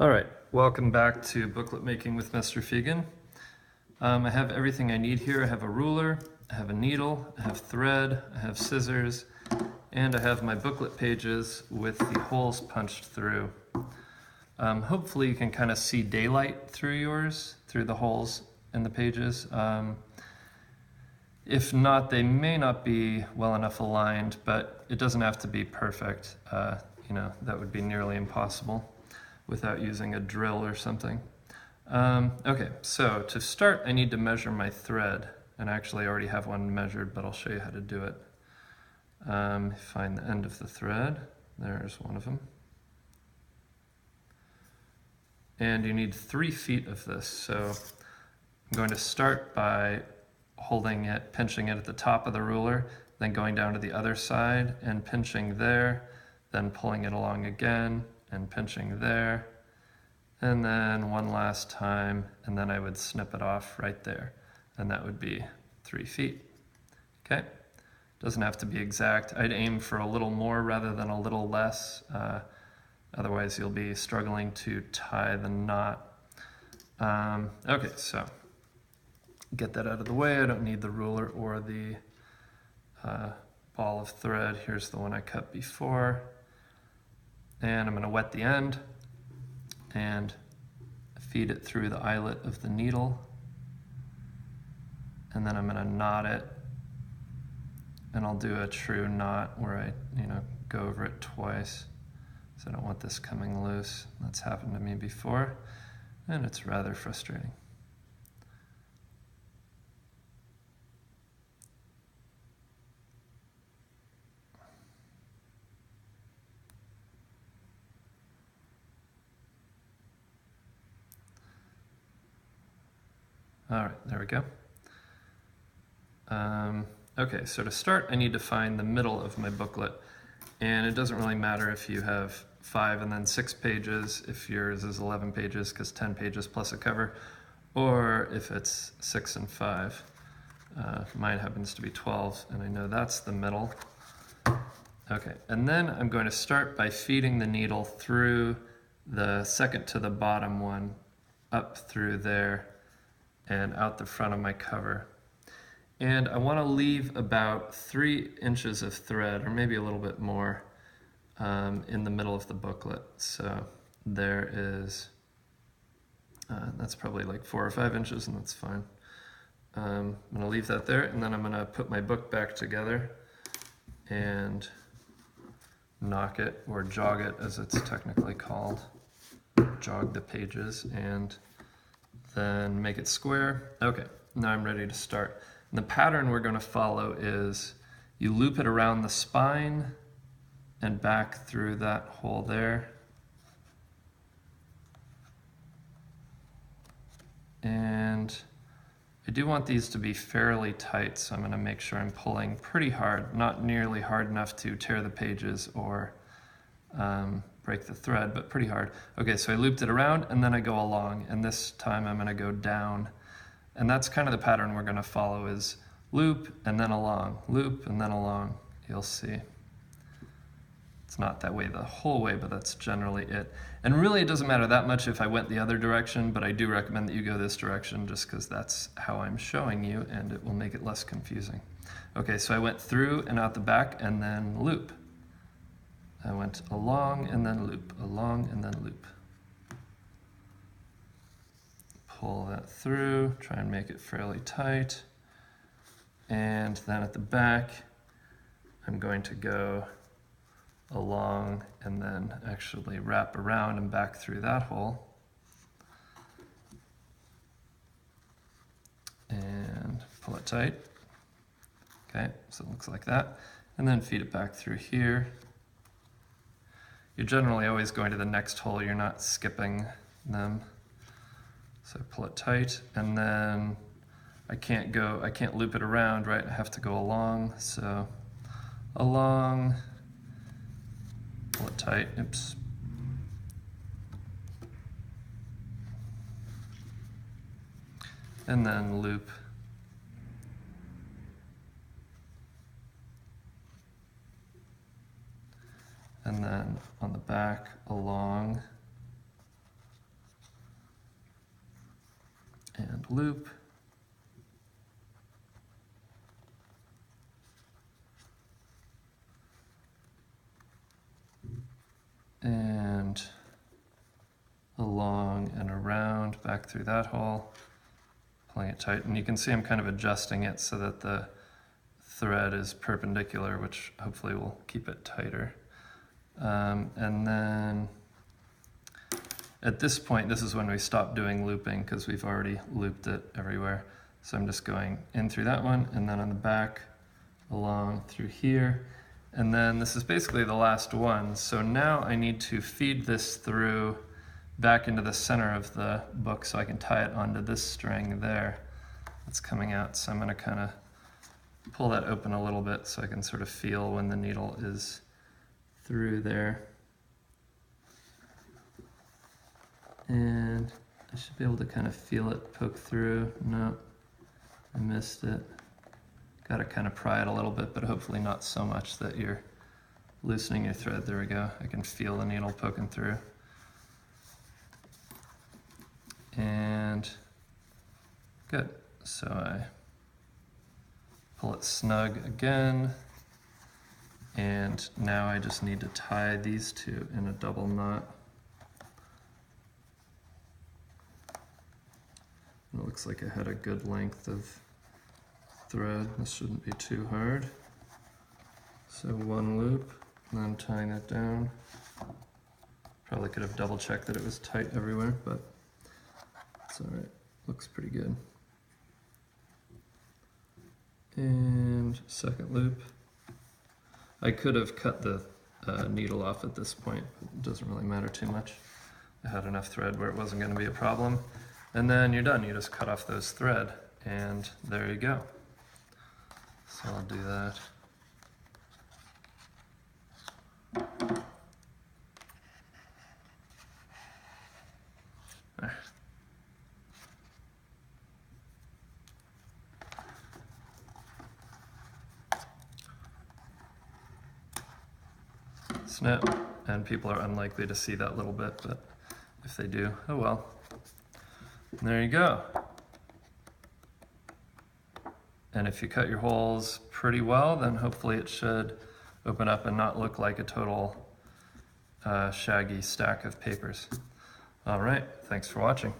All right, welcome back to Booklet Making with Mr. Fegan. I have everything I need here. I have a ruler, I have a needle, I have thread, I have scissors, and I have my booklet pages with the holes punched through. Hopefully you can kind of see daylight through yours, through the holes in the pages. If not, they may not be well enough aligned, but it doesn't have to be perfect. That would be nearly impossible without using a drill or something. Okay, so to start, I need to measure my thread. And actually I already have one measured, but I'll show you how to do it. Find the end of the thread. There's one of them. And you need 3 feet of this. So I'm going to start by holding it, pinching it at the top of the ruler, then going down to the other side and pinching there, then pulling it along again and pinching there, and then one last time, and then I would snip it off right there, and that would be 3 feet. Okay, doesn't have to be exact. I'd aim for a little more rather than a little less, otherwise you'll be struggling to tie the knot. Okay, so get that out of the way. I don't need the ruler or the ball of thread. Here's the one I cut before. And I'm going to wet the end and feed it through the eyelet of the needle. And then I'm going to knot it. And I'll do a true knot where I, go over it twice. So I don't want this coming loose. That's happened to me before, and it's rather frustrating. All right, there we go. Okay, so to start, I need to find the middle of my booklet. And it doesn't really matter if you have 5 and then 6 pages, if yours is 11 pages, because 10 pages plus a cover, or if it's 6 and 5. Mine happens to be 12, and I know that's the middle. Okay, and then I'm going to start by feeding the needle through the second to the bottom one, up through there, and out the front of my cover. And I want to leave about 3 inches of thread, or maybe a little bit more, in the middle of the booklet. So there is, that's probably like 4 or 5 inches, and that's fine. I'm going to leave that there, and then I'm going to put my book back together and knock it, or jog it as it's technically called. Jog the pages, and then make it square. Okay, now I'm ready to start. And the pattern we're going to follow is you loop it around the spine and back through that hole there. And I do want these to be fairly tight, so I'm going to make sure I'm pulling pretty hard, not nearly hard enough to tear the pages or break the thread, but pretty hard. Okay, so I looped it around and then I go along, and this time I'm going to go down. And that's kind of the pattern we're going to follow, is loop and then along, loop and then along. You'll see. It's not that way the whole way, but that's generally it. And really it doesn't matter that much if I went the other direction, but I do recommend that you go this direction just because that's how I'm showing you, and it will make it less confusing. Okay, so I went through and out the back and then loop. I went along and then loop, along and then loop. Pull that through, try and make it fairly tight. And then at the back, I'm going to go along and then actually wrap around and back through that hole. And pull it tight. Okay, so it looks like that. And then feed it back through here. You're generally always going to the next hole, you're not skipping them. So pull it tight, and then I can't loop it around, right? I have to go along, so along, pull it tight, oops. And then loop. And then on the back, along. second loop. And along and around, back through that hole, pulling it tight. And you can see I'm kind of adjusting it so that the thread is perpendicular, which hopefully will keep it tighter. And then at this point, this is when we stop doing looping because we've already looped it everywhere. So I'm just going in through that one and then on the back along through here. And then this is basically the last one. So now I need to feed this through back into the center of the book so I can tie it onto this string there that's coming out. So I'm going to kind of pull that open a little bit so I can sort of feel when the needle is through there. And I should be able to kind of feel it poke through. No, I missed it. Got to kind of pry it a little bit, but hopefully not so much that you're loosening your thread. There we go. I can feel the needle poking through. And good. So I pull it snug again. And now I just need to tie these two in a double knot. It looks like I had a good length of thread. This shouldn't be too hard. So one loop, and then tying that down. Probably could have double checked that it was tight everywhere, but it's all right. Looks pretty good. And second loop. I could have cut the needle off at this point, but it doesn't really matter too much. I had enough thread where it wasn't going to be a problem. And then you're done. You just cut off those thread, and there you go. So I'll do that. There. Snip, and people are unlikely to see that little bit, but if they do, oh well. And there you go. And if you cut your holes pretty well, then hopefully it should open up and not look like a total shaggy stack of papers. All right, thanks for watching.